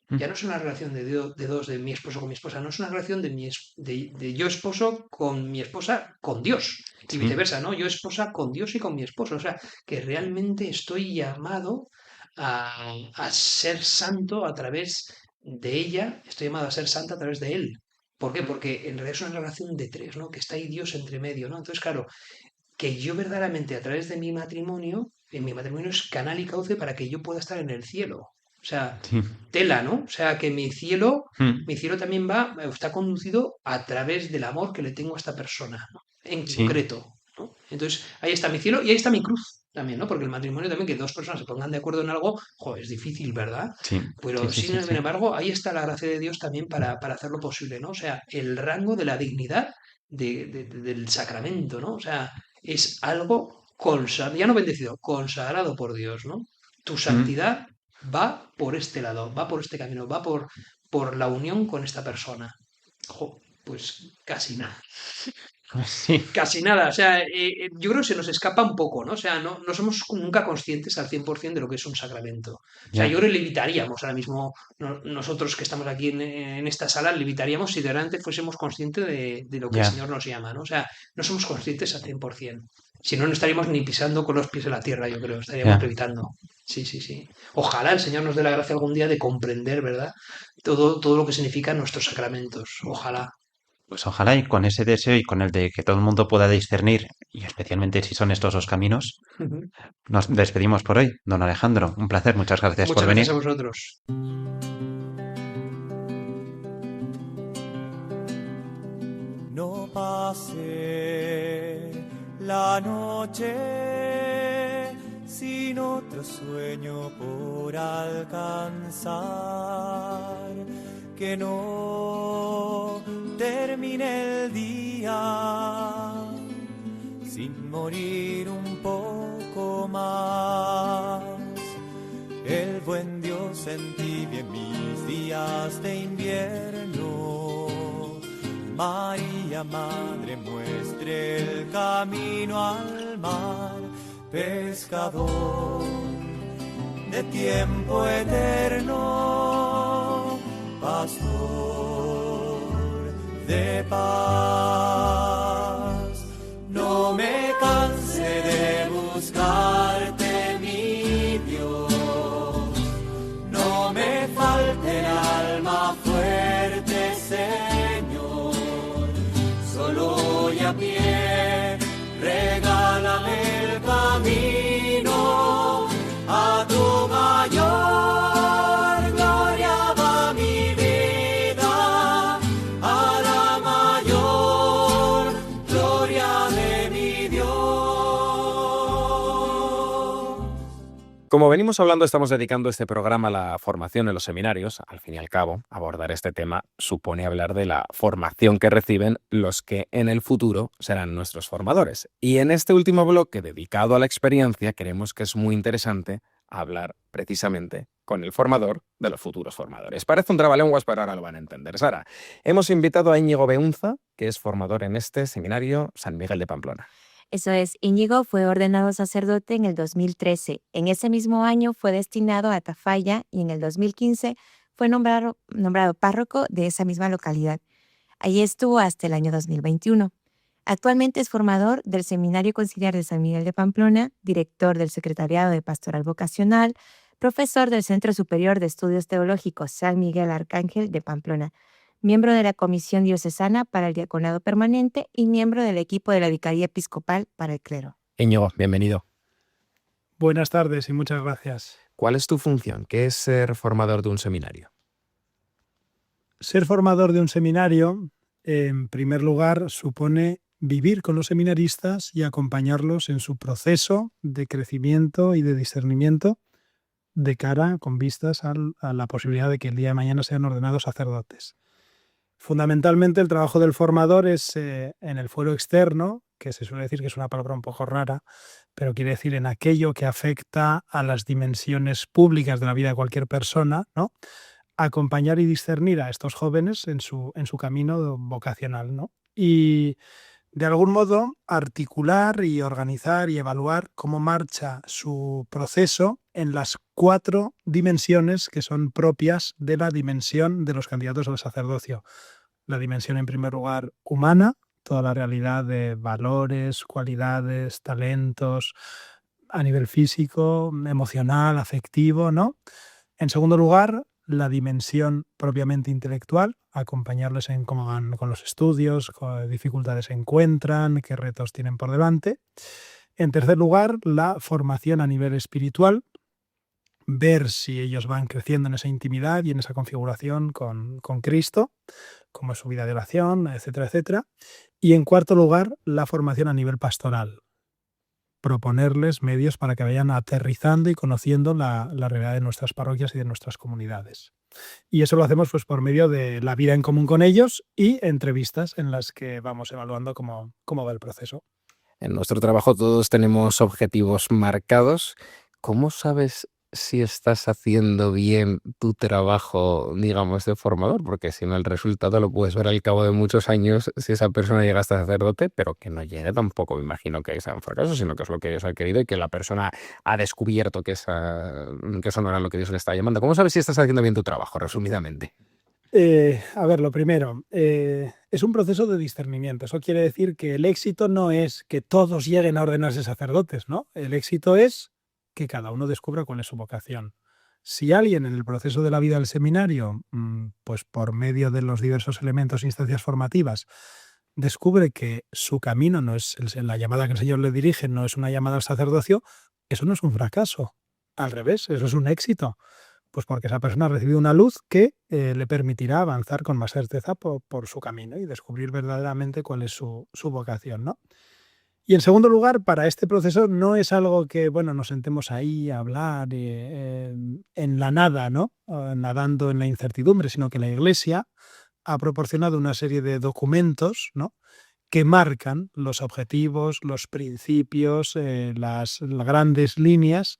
Mm. Ya no es una relación de dos, de mi esposo con mi esposa, no es una relación de yo esposo con mi esposa con Dios y Sí. viceversa, ¿no? Yo esposa con Dios y con mi esposo. O sea, que realmente estoy llamado a ser santo a través de ella, estoy llamado a ser santa a través de él. ¿Por qué? Porque en realidad es una relación de tres, ¿no? Que está ahí Dios entre medio, ¿no? Entonces, claro, que yo verdaderamente a través de mi matrimonio, en mi matrimonio es canal y cauce para que yo pueda estar en el cielo. O sea, Sí. tela, ¿no? O sea, que Mm. mi cielo también está conducido a través del amor que le tengo a esta persona, ¿no? En Sí. concreto, ¿no? Entonces, ahí está mi cielo y ahí está mi cruz también, ¿no? Porque el matrimonio también, que dos personas se pongan de acuerdo en algo, joder, es difícil, ¿verdad? Sí. Sí, Pero sí, sí, sin sí. embargo, ahí está la gracia de Dios también para hacerlo posible, ¿no? O sea, el rango de la dignidad del sacramento, ¿no? O sea, es algo consagrado, ya no bendecido, consagrado por Dios, ¿no? Tu Mm. santidad va por este lado, va por este camino, va por la unión con esta persona. Jo, pues casi nada. Sí. Casi nada, o sea, yo creo que se nos escapa un poco, ¿no? O sea, no somos nunca conscientes al 100% de lo que es un sacramento. O sea, Ya. yo creo que levitaríamos ahora mismo, nosotros que estamos aquí en esta sala, levitaríamos si de realmente fuésemos conscientes de lo que el Ya. Señor nos llama, ¿no? O sea, no somos conscientes al 100%. Si no, no estaríamos ni pisando con los pies en la tierra, yo creo, estaríamos Ya. levitando. Sí, sí, sí. Ojalá el Señor nos dé la gracia algún día de comprender, ¿verdad? Todo lo que significan nuestros sacramentos. Ojalá. Pues ojalá y con ese deseo y con el de que todo el mundo pueda discernir, y especialmente si son estos dos caminos, nos despedimos por hoy. Don Alejandro, un placer. Muchas gracias por Muchas gracias venir. a vosotros. No pase la noche sin otro sueño por alcanzar, que no termine el día sin morir un poco más. El buen Dios entibie mis días de invierno. María, Madre, muestre el camino al mar, pescador de tiempo eterno, pastor de paz. No me canse de buscarte, mi Dios, no me falte el alma fuerte, Señor, solo y a pie, regálame el camino a tu mayor gloria, va mi vida a la mayor gloria de mi Dios. Como venimos hablando, estamos dedicando este programa a la formación en los seminarios. Al fin y al cabo, abordar este tema supone hablar de la formación que reciben los que en el futuro serán nuestros formadores. Y en este último bloque dedicado a la experiencia, creemos que es muy interesante hablar precisamente con el formador de los futuros formadores. Parece un trabalenguas, pero ahora lo van a entender. Sara, hemos invitado a Íñigo Beunza, que es formador en este seminario San Miguel de Pamplona. Eso es, Íñigo fue ordenado sacerdote en el 2013. En ese mismo año fue destinado a Tafalla y en el 2015 fue nombrado párroco de esa misma localidad. Allí estuvo hasta el año 2021. Actualmente es formador del Seminario Conciliar de San Miguel de Pamplona, director del Secretariado de Pastoral Vocacional, profesor del Centro Superior de Estudios Teológicos San Miguel Arcángel de Pamplona, miembro de la Comisión Diocesana para el Diaconado Permanente y miembro del equipo de la Vicaría Episcopal para el Clero. Íñigo, bienvenido. Buenas tardes y muchas gracias. ¿Cuál es tu función? ¿Qué es ser formador de un seminario? Ser formador de un seminario, en primer lugar, supone vivir con los seminaristas y acompañarlos en su proceso de crecimiento y de discernimiento de cara, con vistas a la posibilidad de que el día de mañana sean ordenados sacerdotes. Fundamentalmente el trabajo del formador es en el fuero externo, que se suele decir que es una palabra un poco rara, pero quiere decir en aquello que afecta a las dimensiones públicas de la vida de cualquier persona, ¿no? Acompañar y discernir a estos jóvenes en su camino vocacional, ¿no? Y de algún modo articular y organizar y evaluar cómo marcha su proceso en las 4 dimensiones que son propias de la dimensión de los candidatos al sacerdocio. La dimensión, en primer lugar, humana, toda la realidad de valores, cualidades, talentos a nivel físico, emocional, afectivo, ¿no? En segundo lugar, la dimensión propiamente intelectual, acompañarles en cómo van con los estudios, qué dificultades encuentran, qué retos tienen por delante. En tercer lugar, la formación a nivel espiritual, ver si ellos van creciendo en esa intimidad y en esa configuración con Cristo, como es su vida de oración, etcétera, etcétera. Y en cuarto lugar, la formación a nivel pastoral, proponerles medios para que vayan aterrizando y conociendo la realidad de nuestras parroquias y de nuestras comunidades. Y eso lo hacemos pues por medio de la vida en común con ellos y entrevistas en las que vamos evaluando cómo va el proceso. En nuestro trabajo todos tenemos objetivos marcados. ¿Cómo sabes si estás haciendo bien tu trabajo, digamos, de formador? Porque si no, el resultado lo puedes ver al cabo de muchos años si esa persona llega hasta sacerdote, pero que no llegue tampoco, me imagino que sea un fracaso, sino que es lo que Dios ha querido y que la persona ha descubierto que eso no era lo que Dios le está llamando. ¿Cómo sabes si estás haciendo bien tu trabajo, resumidamente? A ver, lo primero, es un proceso de discernimiento. Eso quiere decir que el éxito no es que todos lleguen a ordenarse sacerdotes, ¿no? El éxito es que cada uno descubra cuál es su vocación. Si alguien en el proceso de la vida del seminario, pues por medio de los diversos elementos e instancias formativas, descubre que su camino no es la llamada que el Señor le dirige, no es una llamada al sacerdocio, eso no es un fracaso. Al revés, eso es un éxito. Pues porque esa persona ha recibido una luz que le permitirá avanzar con más certeza por su camino y descubrir verdaderamente cuál es su vocación, ¿no? Y en segundo lugar, para este proceso no es algo que, bueno, nos sentemos ahí a hablar en la nada, ¿no? Nadando en la incertidumbre, sino que la Iglesia ha proporcionado una serie de documentos, ¿no?, que marcan los objetivos, los principios, las grandes líneas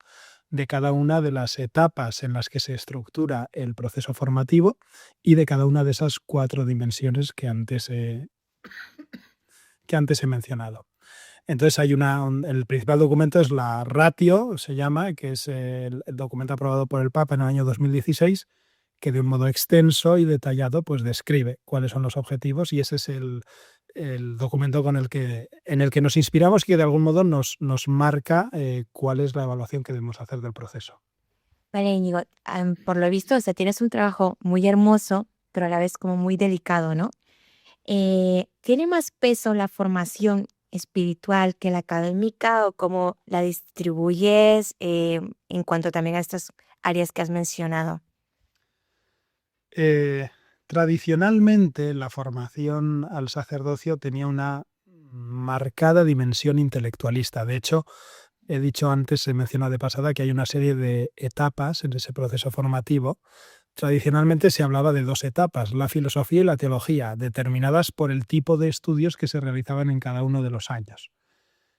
de cada una de las etapas en las que se estructura el proceso formativo y de cada una de esas 4 dimensiones que antes he mencionado. Entonces hay el principal documento es la Ratio, se llama, que es el documento aprobado por el Papa en el año 2016, que de un modo extenso y detallado pues describe cuáles son los objetivos, y ese es el documento en el que nos inspiramos y que de algún modo nos marca cuál es la evaluación que debemos hacer del proceso. Vale, Íñigo, por lo visto, o sea, tienes un trabajo muy hermoso, pero a la vez como muy delicado, ¿no? ¿Tiene más peso la formación espiritual que la académica, o cómo la distribuyes en cuanto también a estas áreas que has mencionado? Tradicionalmente la formación al sacerdocio tenía una marcada dimensión intelectualista. De hecho, he dicho antes, he mencionado de pasada, que hay una serie de etapas en ese proceso formativo. Tradicionalmente se hablaba de 2 etapas, la filosofía y la teología, determinadas por el tipo de estudios que se realizaban en cada uno de los años.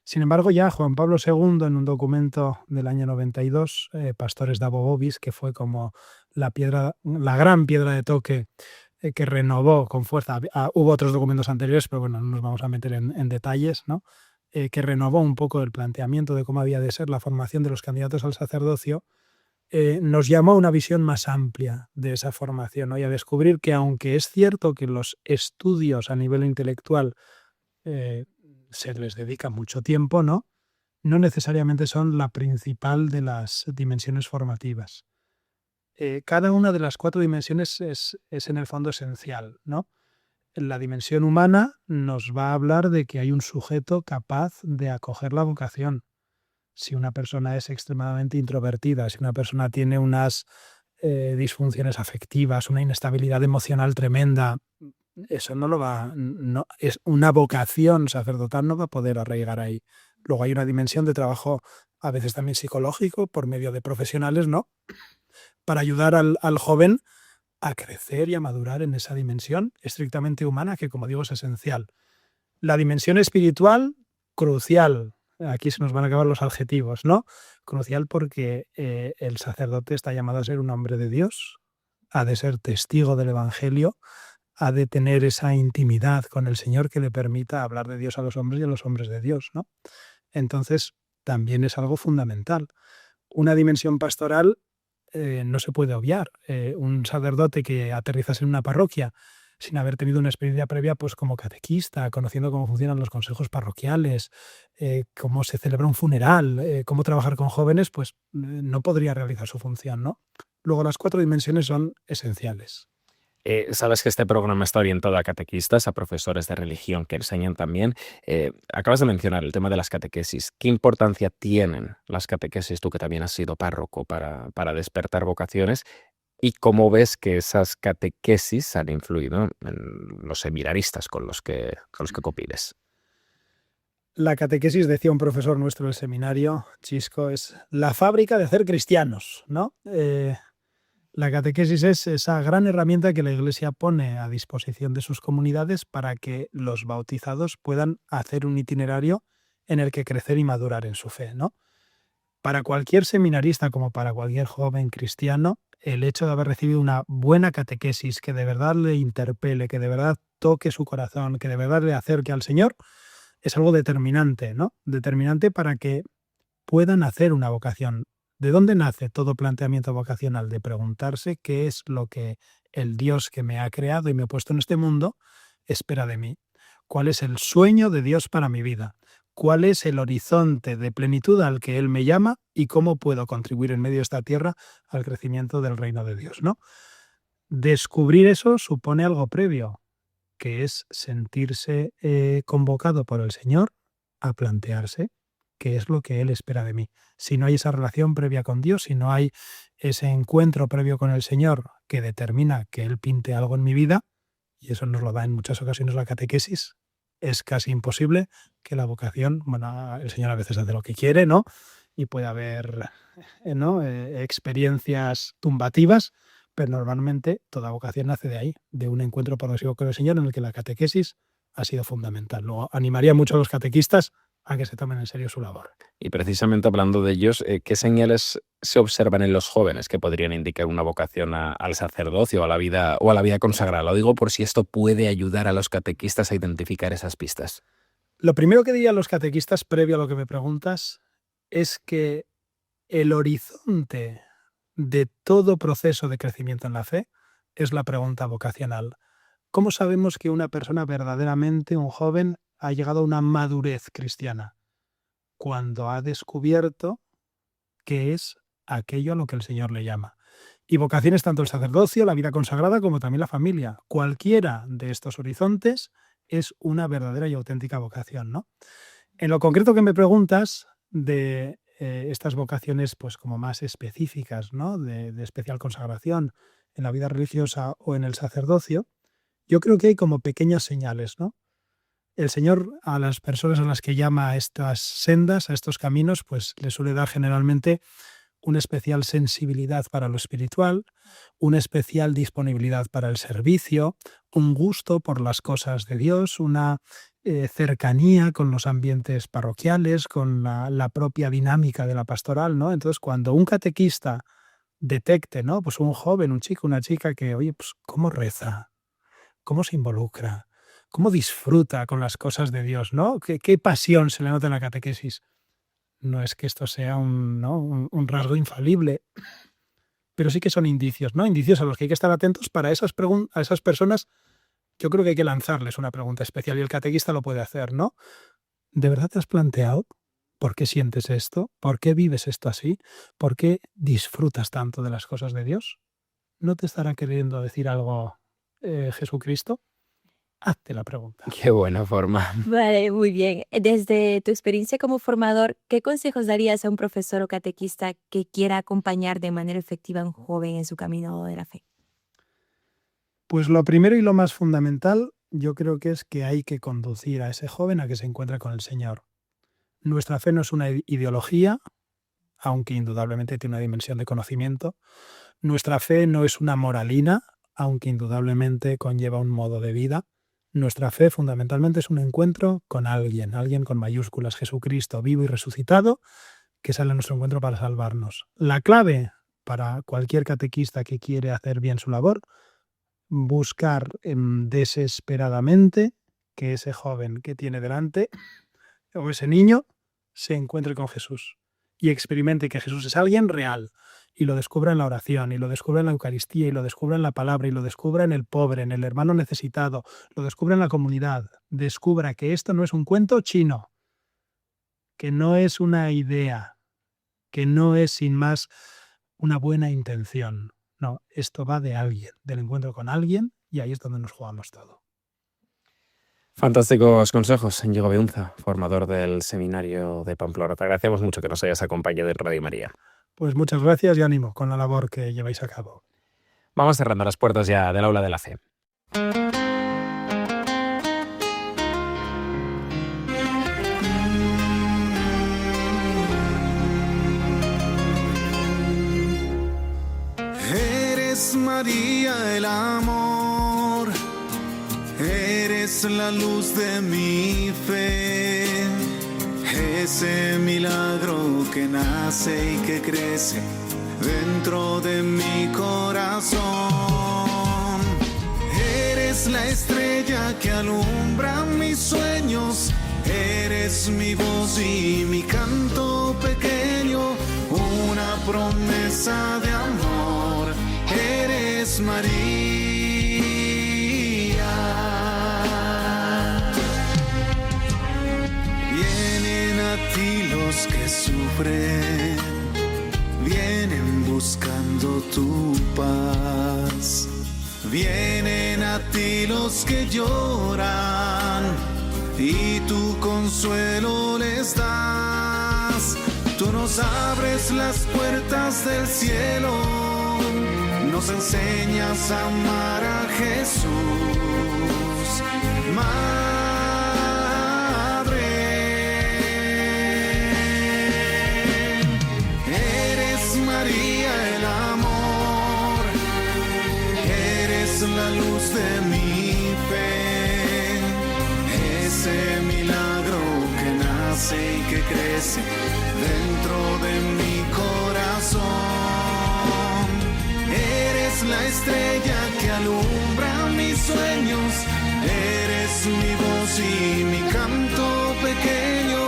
Sin embargo, ya Juan Pablo II, en un documento del año 92, Pastores Dabo Vobis, que fue como la gran piedra de toque que renovó con fuerza, hubo otros documentos anteriores, pero bueno, no nos vamos a meter en detalles, ¿no? Que renovó un poco el planteamiento de cómo había de ser la formación de los candidatos al sacerdocio, nos llamó a una visión más amplia de esa formación, ¿no? Y a descubrir que, aunque es cierto que los estudios a nivel intelectual se les dedica mucho tiempo, ¿no?, no necesariamente son la principal de las dimensiones formativas. Cada una de las 4 dimensiones es en el fondo esencial, ¿no? La dimensión humana nos va a hablar de que hay un sujeto capaz de acoger la vocación. Si una persona es extremadamente introvertida, si una persona tiene unas disfunciones afectivas, una inestabilidad emocional tremenda, eso es una vocación sacerdotal, no va a poder arraigar ahí. Luego hay una dimensión de trabajo, a veces también psicológico, por medio de profesionales, ¿no?, para ayudar al joven a crecer y a madurar en esa dimensión estrictamente humana que, como digo, es esencial. La dimensión espiritual, crucial. Aquí se nos van a acabar los adjetivos, ¿no? Crucial porque el sacerdote está llamado a ser un hombre de Dios, ha de ser testigo del Evangelio, ha de tener esa intimidad con el Señor que le permita hablar de Dios a los hombres y a los hombres de Dios, ¿no? Entonces, también es algo fundamental. Una dimensión pastoral no se puede obviar. Un sacerdote que aterrizase en una parroquia sin haber tenido una experiencia previa pues como catequista, conociendo cómo funcionan los consejos parroquiales, cómo se celebra un funeral, cómo trabajar con jóvenes, pues no podría realizar su función, ¿no? Luego las 4 dimensiones son esenciales. Sabes que este programa está orientado a catequistas, a profesores de religión que enseñan también. Acabas de mencionar el tema de las catequesis. ¿Qué importancia tienen las catequesis, tú que también has sido párroco, para despertar vocaciones? ¿Y cómo ves que esas catequesis han influido en los seminaristas con los que copiles? La catequesis, decía un profesor nuestro del seminario, Chisco, es la fábrica de hacer cristianos, ¿no? La catequesis es esa gran herramienta que la Iglesia pone a disposición de sus comunidades para que los bautizados puedan hacer un itinerario en el que crecer y madurar en su fe, ¿no? Para cualquier seminarista como para cualquier joven cristiano, el hecho de haber recibido una buena catequesis que de verdad le interpele, que de verdad toque su corazón, que de verdad le acerque al Señor, es algo determinante, ¿no? Determinante para que puedan hacer una vocación. ¿De dónde nace todo planteamiento vocacional? De preguntarse qué es lo que el Dios que me ha creado y me ha puesto en este mundo espera de mí. ¿Cuál es el sueño de Dios para mi vida? ¿Cuál es el horizonte de plenitud al que Él me llama y cómo puedo contribuir en medio de esta tierra al crecimiento del reino de Dios, ¿no? Descubrir eso supone algo previo, que es sentirse convocado por el Señor a plantearse qué es lo que Él espera de mí. Si no hay esa relación previa con Dios, si no hay ese encuentro previo con el Señor que determina que Él pinte algo en mi vida, y eso nos lo da en muchas ocasiones la catequesis, es casi imposible que la vocación, bueno, el Señor a veces hace lo que quiere, ¿no? Y puede haber ¿no? Experiencias tumbativas, pero normalmente toda vocación nace de ahí, de un encuentro progresivo con el Señor en el que la catequesis ha sido fundamental. Luego animaría mucho a los catequistas a que se tomen en serio su labor. Y precisamente hablando de ellos, ¿qué señales se observan en los jóvenes que podrían indicar una vocación al sacerdocio o a la vida consagrada? Lo digo por si esto puede ayudar a los catequistas a identificar esas pistas. Lo primero que diría a los catequistas, previo a lo que me preguntas, es que el horizonte de todo proceso de crecimiento en la fe es la pregunta vocacional. ¿Cómo sabemos que una persona verdaderamente, un joven, ha llegado a una madurez cristiana? Cuando ha descubierto qué es aquello a lo que el Señor le llama. Y vocación es tanto el sacerdocio, la vida consagrada, como también la familia. Cualquiera de estos horizontes es una verdadera y auténtica vocación, ¿no? En lo concreto que me preguntas de estas vocaciones pues como más específicas, ¿no? de especial consagración en la vida religiosa o en el sacerdocio, yo creo que hay como pequeñas señales, ¿no? El Señor a las personas a las que llama a estas sendas, a estos caminos, pues le suele dar generalmente una especial sensibilidad para lo espiritual, una especial disponibilidad para el servicio, un gusto por las cosas de Dios, una cercanía con los ambientes parroquiales, con la propia dinámica de la pastoral, ¿no? Entonces, cuando un catequista detecte, ¿no? Pues un joven, un chico, una chica que, oye, pues cómo reza, cómo se involucra, cómo disfruta con las cosas de Dios, ¿no? ¿Qué pasión se le nota en la catequesis? No es que esto sea un rasgo infalible, pero sí que son indicios, ¿no? Indicios a los que hay que estar atentos para a esas personas. Yo creo que hay que lanzarles una pregunta especial y el catequista lo puede hacer, ¿no? ¿De verdad te has planteado por qué sientes esto? ¿Por qué vives esto así? ¿Por qué disfrutas tanto de las cosas de Dios? ¿No te estará queriendo decir algo Jesucristo? Hazte la pregunta. Qué buena forma. Vale, muy bien. Desde tu experiencia como formador, ¿qué consejos darías a un profesor o catequista que quiera acompañar de manera efectiva a un joven en su camino de la fe? Pues lo primero y lo más fundamental, yo creo que es que hay que conducir a ese joven a que se encuentre con el Señor. Nuestra fe no es una ideología, aunque indudablemente tiene una dimensión de conocimiento. Nuestra fe no es una moralina, aunque indudablemente conlleva un modo de vida. Nuestra fe fundamentalmente es un encuentro con alguien, alguien con mayúsculas, Jesucristo vivo y resucitado, que sale a nuestro encuentro para salvarnos. La clave para cualquier catequista que quiere hacer bien su labor, buscar desesperadamente que ese joven que tiene delante o ese niño se encuentre con Jesús y experimente que Jesús es alguien real y lo descubra en la oración y lo descubra en la Eucaristía y lo descubra en la palabra y lo descubra en el pobre, en el hermano necesitado, lo descubra en la comunidad, descubra que esto no es un cuento chino, que no es una idea, que no es sin más una buena intención. No, esto va de alguien, del encuentro con alguien, y ahí es donde nos jugamos todo. Fantásticos consejos, Íñigo Beunza, formador del Seminario de Pamplona. Te agradecemos mucho que nos hayas acompañado en Radio María. Pues muchas gracias y ánimo con la labor que lleváis a cabo. Vamos cerrando las puertas ya del Aula de la Fe. Eres María el amor, eres la luz de mi fe, ese milagro que nace y que crece dentro de mi corazón. Eres la estrella que alumbra mis sueños, eres mi voz y mi canto pequeño, una promesa de amor, eres María. Vienen a ti los que sufren, vienen buscando tu paz, vienen a ti los que lloran y tu consuelo les das. Tú nos abres las puertas del cielo, nos enseñas a amar a Jesús. Madre, eres María el amor, eres la luz de mi fe, ese milagro que nace y que crece dentro de mi corazón. Eres la estrella que alumbra mis sueños, eres mi voz y mi canto pequeño,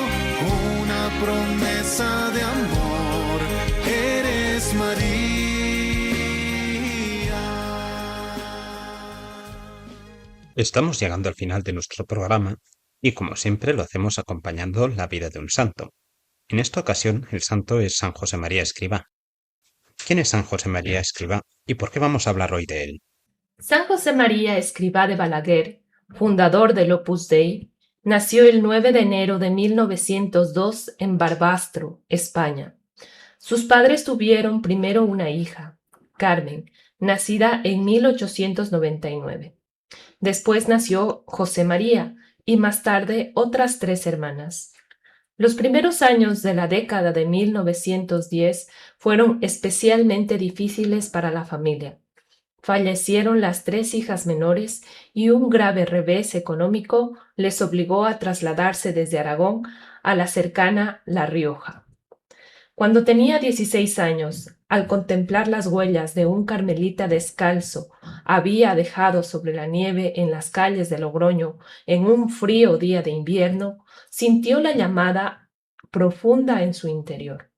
una promesa de amor, eres María. Estamos llegando al final de nuestro programa y como siempre lo hacemos acompañando la vida de un santo. En esta ocasión el santo es San José María Escrivá. ¿Quién es San José María Escrivá y por qué vamos a hablar hoy de él? San José María Escrivá de Balaguer, fundador del Opus Dei, nació el 9 de enero de 1902 en Barbastro, España. Sus padres tuvieron primero una hija, Carmen, nacida en 1899. Después nació José María y más tarde otras 3 hermanas. Los primeros años de la década de 1910 fueron especialmente difíciles para la familia. Fallecieron las 3 hijas menores y un grave revés económico les obligó a trasladarse desde Aragón a la cercana La Rioja. Cuando tenía 16 años, al contemplar las huellas de un carmelita descalzo había dejado sobre la nieve en las calles de Logroño en un frío día de invierno, sintió la llamada profunda en su interior.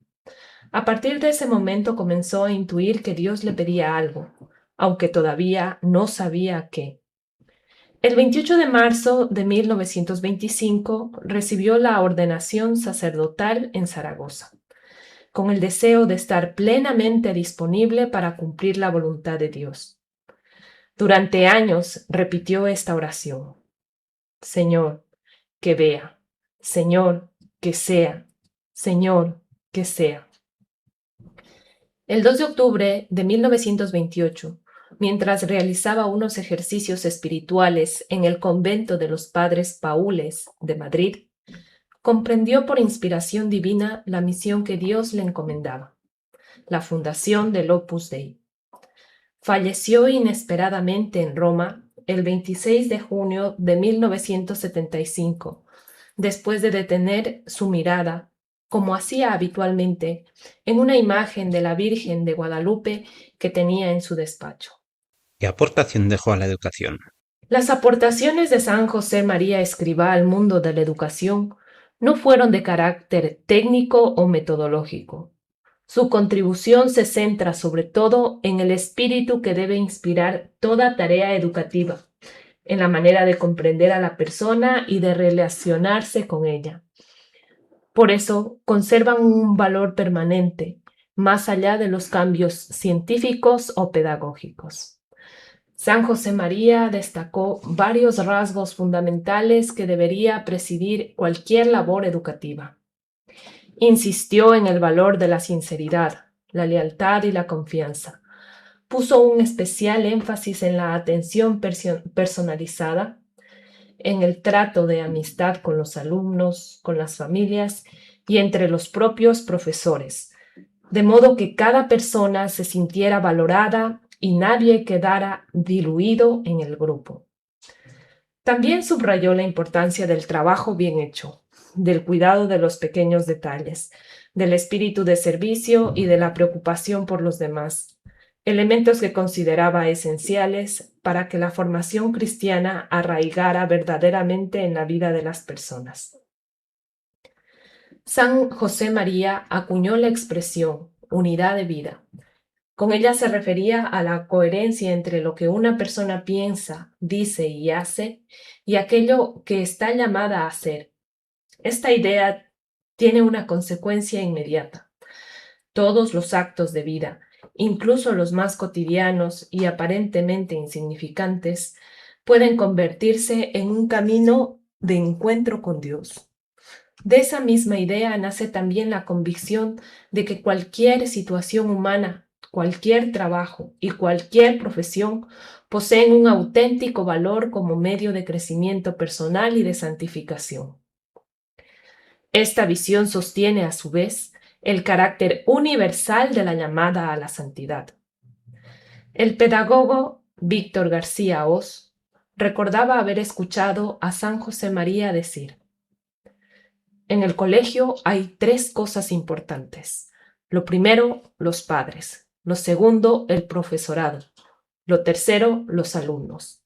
A partir de ese momento comenzó a intuir que Dios le pedía algo, aunque todavía no sabía qué. El 28 de marzo de 1925 recibió la ordenación sacerdotal en Zaragoza, con el deseo de estar plenamente disponible para cumplir la voluntad de Dios. Durante años repitió esta oración: Señor, que vea, Señor, que sea, Señor, que sea. El 2 de octubre de 1928, mientras realizaba unos ejercicios espirituales en el convento de los Padres Paules de Madrid, comprendió por inspiración divina la misión que Dios le encomendaba, la fundación del Opus Dei. Falleció inesperadamente en Roma el 26 de junio de 1975, después de detener su mirada, como hacía habitualmente, en una imagen de la Virgen de Guadalupe que tenía en su despacho. ¿Qué aportación dejó a la educación? Las aportaciones de San José María Escrivá al mundo de la educación no fueron de carácter técnico o metodológico. Su contribución se centra sobre todo en el espíritu que debe inspirar toda tarea educativa, en la manera de comprender a la persona y de relacionarse con ella. Por eso conservan un valor permanente, más allá de los cambios científicos o pedagógicos. San José María destacó varios rasgos fundamentales que debería presidir cualquier labor educativa. Insistió en el valor de la sinceridad, la lealtad y la confianza. Puso un especial énfasis en la atención personalizada, en el trato de amistad con los alumnos, con las familias y entre los propios profesores, de modo que cada persona se sintiera valorada y nadie quedara diluido en el grupo. También subrayó la importancia del trabajo bien hecho, del cuidado de los pequeños detalles, del espíritu de servicio y de la preocupación por los demás, elementos que consideraba esenciales para que la formación cristiana arraigara verdaderamente en la vida de las personas. San José María acuñó la expresión unidad de vida. Con ella se refería a la coherencia entre lo que una persona piensa, dice y hace y aquello que está llamada a hacer. Esta idea tiene una consecuencia inmediata. Todos los actos de vida, incluso los más cotidianos y aparentemente insignificantes, pueden convertirse en un camino de encuentro con Dios. De esa misma idea nace también la convicción de que cualquier situación humana, cualquier trabajo y cualquier profesión poseen un auténtico valor como medio de crecimiento personal y de santificación. Esta visión sostiene, a su vez, el carácter universal de la llamada a la santidad. El pedagogo Víctor García Oz recordaba haber escuchado a San José María decir: en el colegio hay 3 cosas importantes. Lo primero, los padres. Lo segundo, el profesorado. Lo tercero, los alumnos.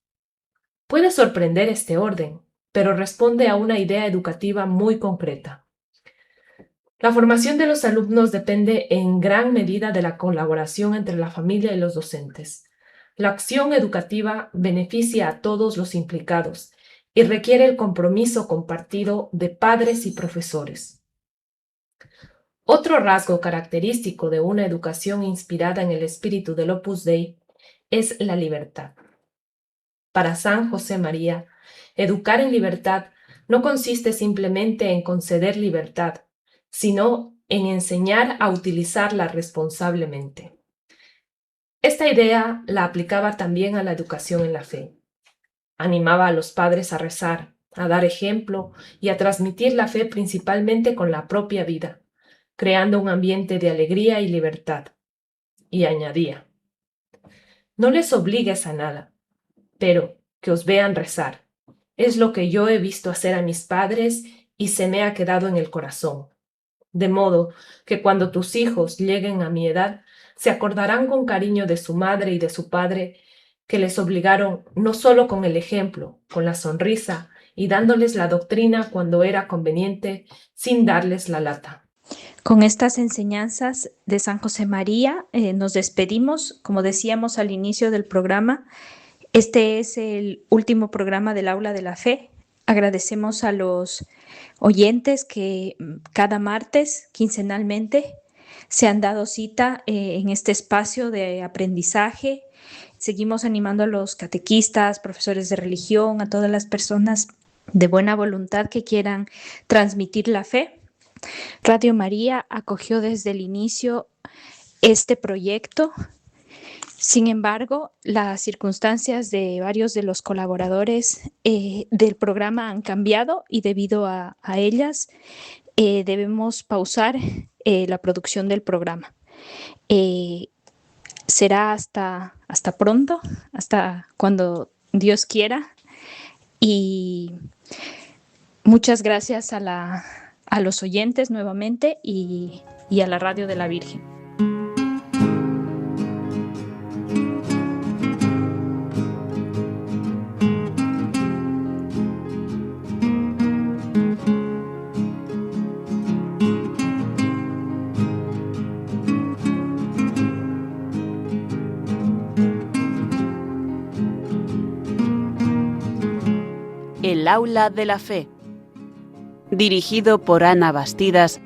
Puede sorprender este orden, pero responde a una idea educativa muy concreta. La formación de los alumnos depende en gran medida de la colaboración entre la familia y los docentes. La acción educativa beneficia a todos los implicados y requiere el compromiso compartido de padres y profesores. Otro rasgo característico de una educación inspirada en el espíritu del Opus Dei es la libertad. Para San José María, educar en libertad no consiste simplemente en conceder libertad, sino en enseñar a utilizarla responsablemente. Esta idea la aplicaba también a la educación en la fe. Animaba a los padres a rezar, a dar ejemplo y a transmitir la fe principalmente con la propia vida, creando un ambiente de alegría y libertad. Y añadía: no les obligues a nada, pero que os vean rezar. Es lo que yo he visto hacer a mis padres y se me ha quedado en el corazón. De modo que cuando tus hijos lleguen a mi edad, se acordarán con cariño de su madre y de su padre, que les obligaron no solo con el ejemplo, con la sonrisa y dándoles la doctrina cuando era conveniente, sin darles la lata. Con estas enseñanzas de San José María nos despedimos. Como decíamos al inicio del programa, este es el último programa del Aula de la Fe. Agradecemos a los oyentes que cada martes, quincenalmente, se han dado cita en este espacio de aprendizaje. Seguimos animando a los catequistas, profesores de religión, a todas las personas de buena voluntad que quieran transmitir la fe. Radio María acogió desde el inicio este proyecto. Sin embargo, las circunstancias de varios de los colaboradores del programa han cambiado y debido a ellas debemos pausar la producción del programa. será hasta pronto, hasta cuando Dios quiera. Y muchas gracias a los oyentes nuevamente y a la Radio de la Virgen. El Aula de la Fe, dirigido por Ana Bastidas